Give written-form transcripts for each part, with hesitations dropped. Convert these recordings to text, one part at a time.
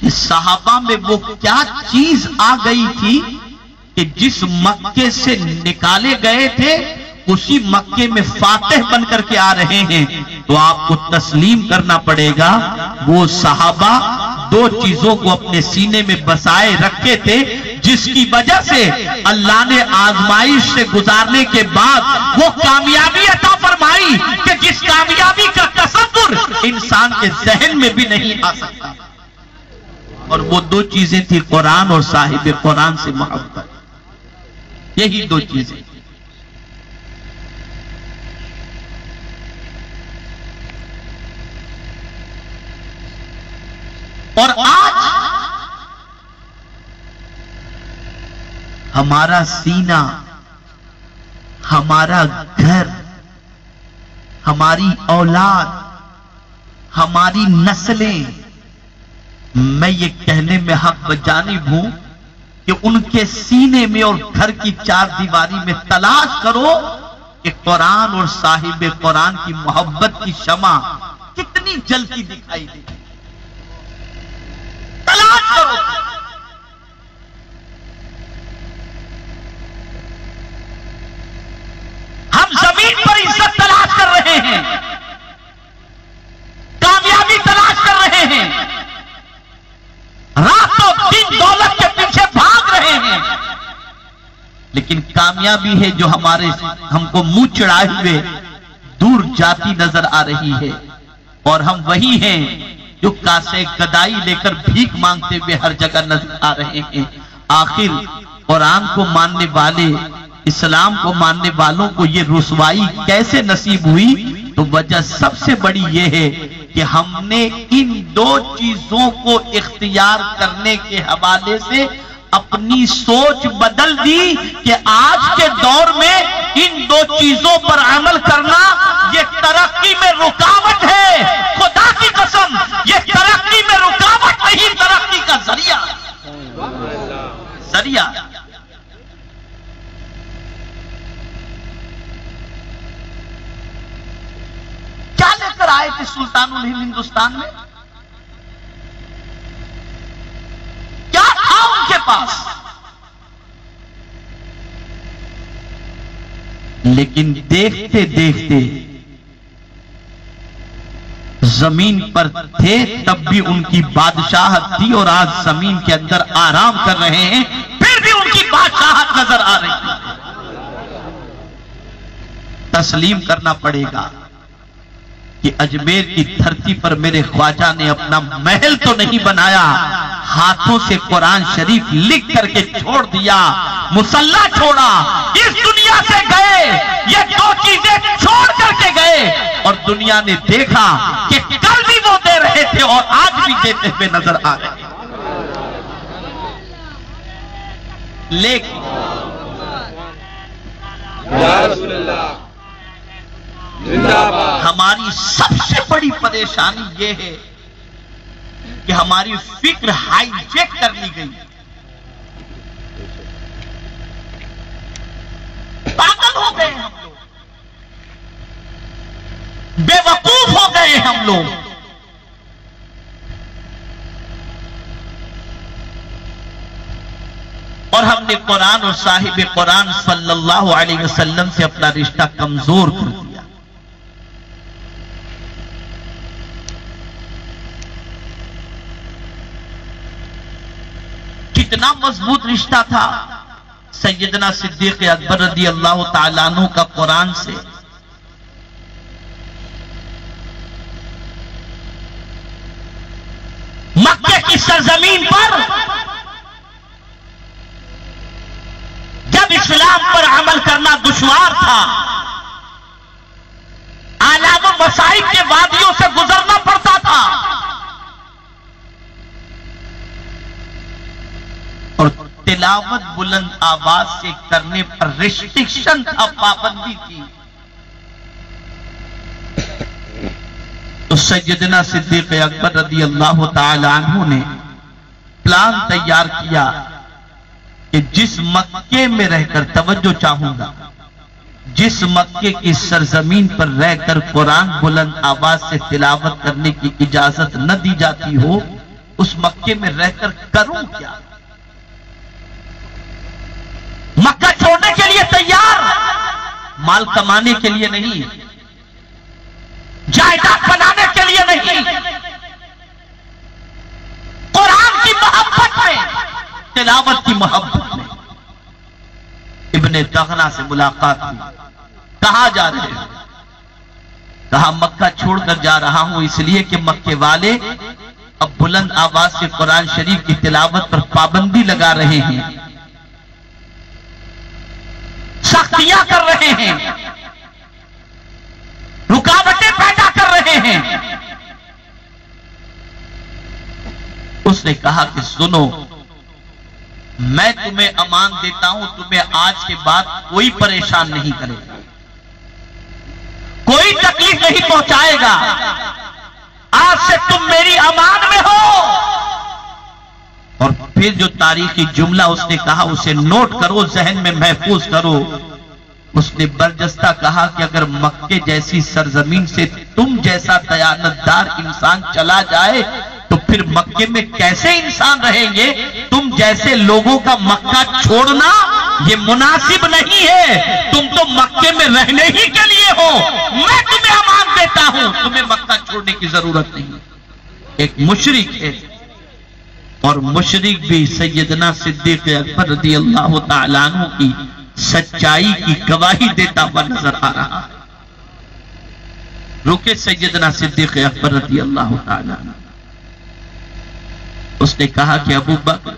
कि सहाबा में वो क्या चीज आ गई थी कि जिस मक्के से निकाले गए थे उसी मक्के में फातिह बन करके आ रहे हैं। तो आपको तस्लीम करना पड़ेगा, वो सहाबा दो चीजों को अपने सीने में बसाए रखे थे, जिसकी वजह से अल्लाह ने आजमाइश से गुजारने के बाद वो कामयाबी अता फरमाई कि जिस कामयाबी का तसव्वुर इंसान के जहन में भी नहीं आ सकता। और वो दो चीजें थी, कुरान और साहिब कुरान से मोहब्बत। यही दो चीजें। और आज हमारा सीना, हमारा घर, हमारी औलाद, हमारी नस्लें, मैं ये कहने में हक बजानिब हूं कि उनके सीने में और घर की चार दीवारी में तलाश करो कि कुरान और साहिब कुरान की मोहब्बत की शमा कितनी जलती दिखाई देती। तलाश करो। हम जमीन पर इज्जत तलाश कर रहे हैं, कामयाबी तलाश कर रहे हैं, रातों दिन दौलत के पीछे भाग रहे हैं, लेकिन कामयाबी है जो हमको मुंह चढ़ाए हुए दूर जाती नजर आ रही है। और हम वही हैं जो कासे गदाई लेकर भीख मांगते हुए हर जगह नजर आ रहे हैं। आखिर कुरान को मानने वाले, इस्लाम को मानने वालों को ये रुसवाई कैसे नसीब हुई? तो वजह सबसे बड़ी ये है कि हमने इन दो चीजों को इख्तियार करने के हवाले से अपनी सोच बदल दी कि आज के दौर में इन दो चीजों पर अमल करना ये तरक्की में रुकावट है। खुदा की कसम, ये तरक्की में रुकावट नहीं, तरक्की का जरिया। क्या लेकर आए थे सुल्तानुल हिंद हिंदुस्तान में? क्या था उनके पास? लेकिन देखते देखते जमीन पर थे तब भी उनकी बादशाहत थी, और आज जमीन के अंदर आराम कर रहे हैं फिर भी उनकी बादशाहत नजर आ रही है। तस्लीम करना पड़ेगा कि अजमेर की धरती पर मेरे ख्वाजा ने अपना महल तो नहीं बनाया, हाथों से कुरान शरीफ लिख करके छोड़ दिया, मुसल्ला छोड़ा, इस दुनिया से गए, ये दो चीजें छोड़ करके गए। और दुनिया ने देखा कि कल भी वो दे रहे थे और आज भी देते हुए नजर आ रहे हैं। लेकिन हमारी सबसे बड़ी परेशानी यह है कि हमारी फिक्र हाईजेक कर ली गई, पागल हो गए हम लोग, बेवकूफ हो गए हम लोग। और हमने कुरान और साहिब कुरान सल्लल्लाहु अलैहि वसल्लम से अपना रिश्ता कमजोर कर दिया। कितना मजबूत रिश्ता था सैयदना सिद्दीक अकबर रज़ी अल्लाह ताला अन्हु का कुरान से। मक्के की सरजमीन पर जब इस्लाम पर अमल करना दुश्वार था, आलाम मसाइब के वादियों से गुजरना पड़ता था, और तिलावत बुलंद आवाज से करने पर रिस्ट्रिक्शन था, पाबंदी थी। तो सैयदना सिद्दीक अकबर रज़ी अल्लाह ताला अन्हु ने प्लान तैयार किया कि जिस मक्के में रहकर, तवज्जो चाहूंगा, जिस मक्के की सरजमीन पर रहकर कुरान बुलंद आवाज से तिलावत करने की इजाजत न दी जाती हो, उस मक्के में रहकर करूं क्या? मक्का छोड़ने के लिए तैयार, माल कमाने के लिए नहीं, जायदाद बनाने के लिए नहीं, कुरान की मोहब्बत में, तिलावत की मोहब्बत में। इब्ने दगना से मुलाकात हुई। कहां जा रहे हो? कहा मक्का छोड़कर जा रहा हूं इसलिए कि मक्के वाले अब बुलंद आवाज से कुरान शरीफ की तिलावत पर पाबंदी लगा रहे हैं, सख्तियां कर रहे हैं, रुकावटें पैदा कर रहे हैं। उसने कहा कि सुनो, मैं तुम्हें अमान देता हूं, तुम्हें आज के बाद कोई परेशान नहीं करेगा, कोई तकलीफ नहीं पहुंचाएगा। आज से तुम मेरी अमान में हो। और फिर जो तारीखी जुमला उसने कहा उसे नोट करो, जहन में महफूज करो। उसने बरजस्ता कहा कि अगर मक्के जैसी सरजमीन से तुम जैसा दयानतदार इंसान चला जाए तो फिर मक्के में कैसे इंसान रहेंगे? तुम जैसे लोगों का मक्का छोड़ना ये मुनासिब नहीं है। तुम तो मक्के में रहने ही के लिए हो। मैं तुम्हें अमान देता हूं, तुम्हें मक्का छोड़ने की जरूरत नहीं। एक मुशरिक है, और मुशरिक भी सैयदना सिद्दीक अकबर रज़ियल्लाहु ताला अन्हु की सच्चाई की गवाही देता हुआ नजर आ रहा। रुके सैयदना सिद्दीक अकबर रज़ियल्लाहु ताला अन्हु। उसने कहा कि अबू बकर,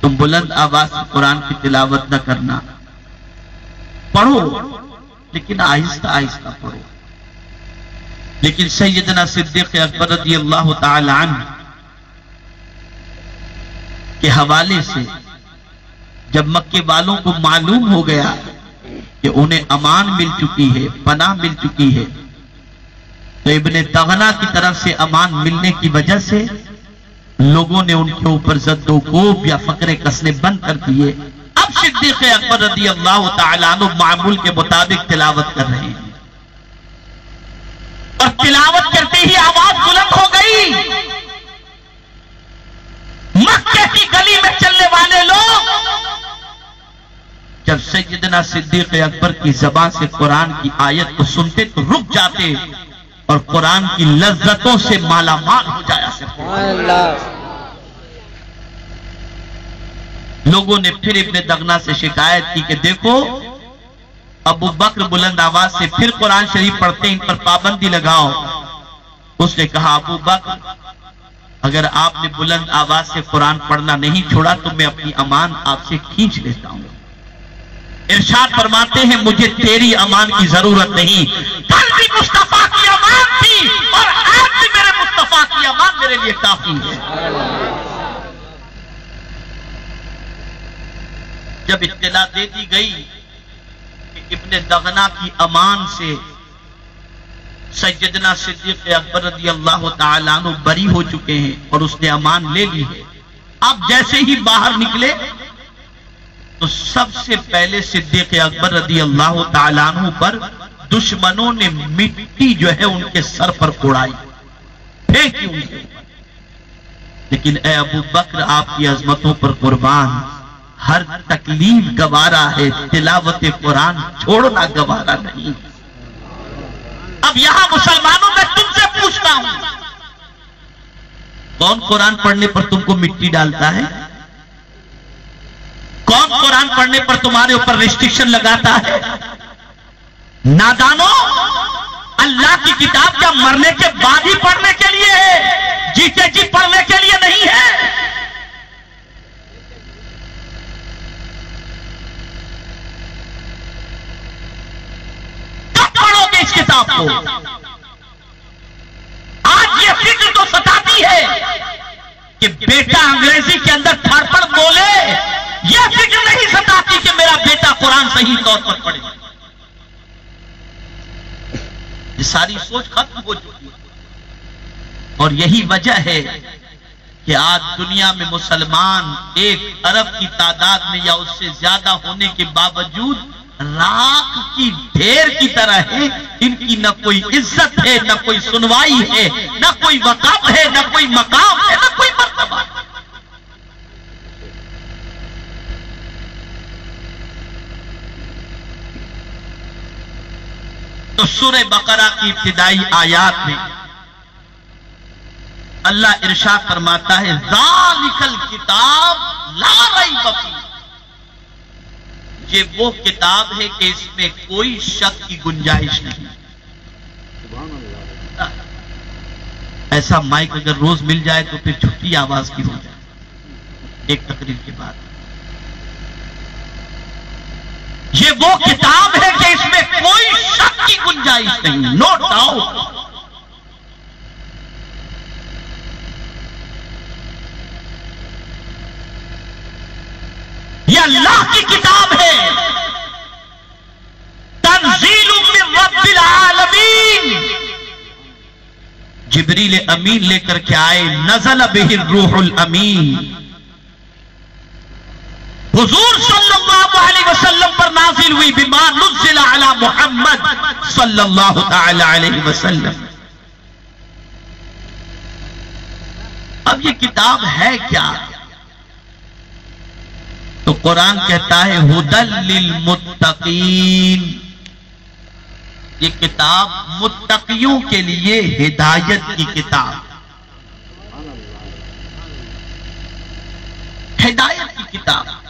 तुम बुलंद आवाज से कुरान की तिलावत न करना, पढ़ो लेकिन आहिस्ता आहिस्ता पढ़ो। लेकिन सैयदना सिद्दीक अकबर रज़ियल्लाहु ताला अन्हु के हवाले से जब मक्के वालों को मालूम हो गया कि उन्हें अमान मिल चुकी है, पनाह मिल चुकी है, तो इब्ने दगना की तरफ से अमान मिलने की वजह से लोगों ने उनके ऊपर जद्दोकोब या फकरे कसने बंद कर दिए। अब सिद्दीक अकबर रज़ियल्लाहु ताला अन्हु मामूल के मुताबिक तिलावत कर रहे हैं, और तिलावत करते ही आवाज बुलंद हो गई। मक्के की गली में चलने वाले लोग जब सैयदना सिद्दीक अकबर की जबान से कुरान की आयत को सुनते तो रुक जाते और कुरान की लज्जतों से मालामाल हो जाया करते। लोगों ने फिर इब्ने दगना से शिकायत की कि देखो, अबू बकर बुलंद आवाज से फिर कुरान शरीफ पढ़ते, इन पर पाबंदी लगाओ। उसने कहा, अबू बकर, अगर आपने बुलंद आवाज से कुरान पढ़ना नहीं छोड़ा तो मैं अपनी अमान आपसे खींच लेता हूं। इरशाद फरमाते हैं, मुझे तेरी अमान की जरूरत नहीं, कल भी मुस्तफा की अमान थी और आज भी मेरे मुस्तफा की अमान मेरे लिए काफी है। जब इत्तला दे दी गई कि इब्ने दगना की अमान से सैयदना सिद्दीक अकबर रज़ियल्लाहु ताला अन्हु बरी हो चुके हैं और उसने अमान ले ली है, अब जैसे ही बाहर निकले तो सबसे पहले सिद्दीक अकबर रज़ियल्लाहु ताला अन्हु पर दुश्मनों ने मिट्टी जो है उनके सर पर उड़ाई, फेंकी उनके ऊपर। लेकिन ए अबू बकर, आपकी अजमतों पर कुर्बान, हर तकलीफ गवारा है, तिलावत कुरान छोड़ना गवारा नहीं। अब यहां मुसलमानों में तुमसे पूछता हूं, कौन कुरान पढ़ने पर तुमको मिट्टी डालता है? कौन कुरान पढ़ने पर तुम्हारे ऊपर रिस्ट्रिक्शन लगाता है? नादानो, अल्लाह की किताब क्या मरने के बाद ही पढ़ने के लिए है, जीते जी पढ़ने के लिए नहीं है। कब पढ़ोगे इस किताब को? आज ये फिक्र तो सताती है कि बेटा अंग्रेजी के अंदर फड़फड़ बोले, यह फिक्र नहीं सताती कि मेरा बेटा कुरान सही तौर पर पढ़े। ये सारी सोच खत्म हो चुकी है। और यही वजह है कि आज दुनिया में मुसलमान 1 अरब की तादाद में या उससे ज्यादा होने के बावजूद राख की ढेर की तरह है। इनकी न कोई इज्जत है, न कोई सुनवाई है, न कोई वक़ाफ़ है, न कोई मकाम है। तो सूरह बकरा की इब्तिदाई आयात में अल्लाह इरशाद फरमाता है, ज़ालिकल किताब ला रैब फीह, ये वो किताब है कि इसमें कोई शक की गुंजाइश नहीं। ऐसा माइक अगर रोज मिल जाए तो फिर छुट्टी आवाज की हो जाए एक तकरीर के बाद। ये वो किताब है कि इसमें कोई शक की गुंजाइश नहीं, नो डाउट। ये अल्लाह की किताब है, तंज़ीलुम मिन रब्बिल आलमीन। जिब्रील अमीन लेकर के आए, नज़ल बिहिर रूहुल अमीन, हुजूर सल्लल्लाहु अलैहि वसल्लम पर नाजिल हुई, बिमा नुज़िला अला मुहम्मद सल्लल्लाहु तआला अलैहि वसल्लम। अब ये किताब है क्या? तो कुरान कहता है हुदल लिल मुत्तकीन, ये किताब मुत्तकियों के लिए हिदायत की किताब, हिदायत की किताब।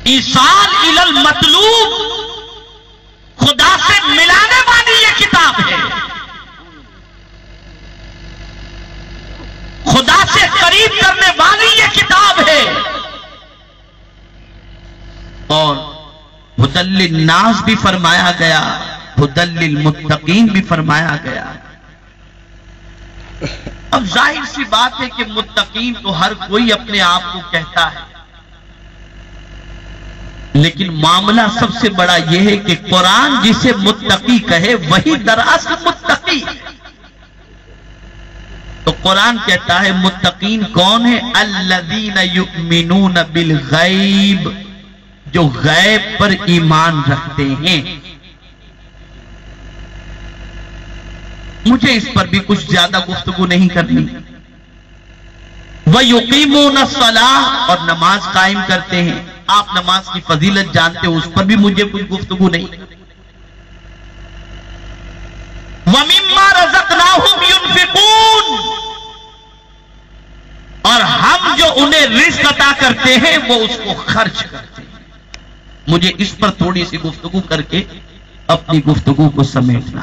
ईसाल इलल मतलूब, खुदा से मिलाने वाली ये किताब है, खुदा से करीब करने वाली ये किताब है। और हुदल्लिल नास भी फरमाया गया, हुदल्लिल मुत्तकीन भी फरमाया गया। अब जाहिर सी बात है कि मुत्तकीन तो हर कोई अपने आप को कहता है, लेकिन मामला सबसे बड़ा यह है कि कुरान जिसे मुत्तकी कहे वही दरअसल मुत्तकी। तो कुरान कहता है मुत्तकीन कौन है? अल्लज़ीना युमिनून बिल गैब, जो गैब पर ईमान रखते हैं। मुझे इस पर भी कुछ ज्यादा गुफ्तगू नहीं करनी। व युकीमून सलाह, और नमाज कायम करते हैं। आप नमाज की फजीलत जानते हो, उस पर भी मुझे कुछ गुफ्तगू नहीं। व मिम्मा रज़क़नाहुम युनफ़िक़ून, और हम जो उन्हें रिज़्क़ अता करते हैं वो उसको खर्च करते हैं। मुझे इस पर थोड़ी सी गुफ्तगू करके अपनी गुफ्तगू को समेटना।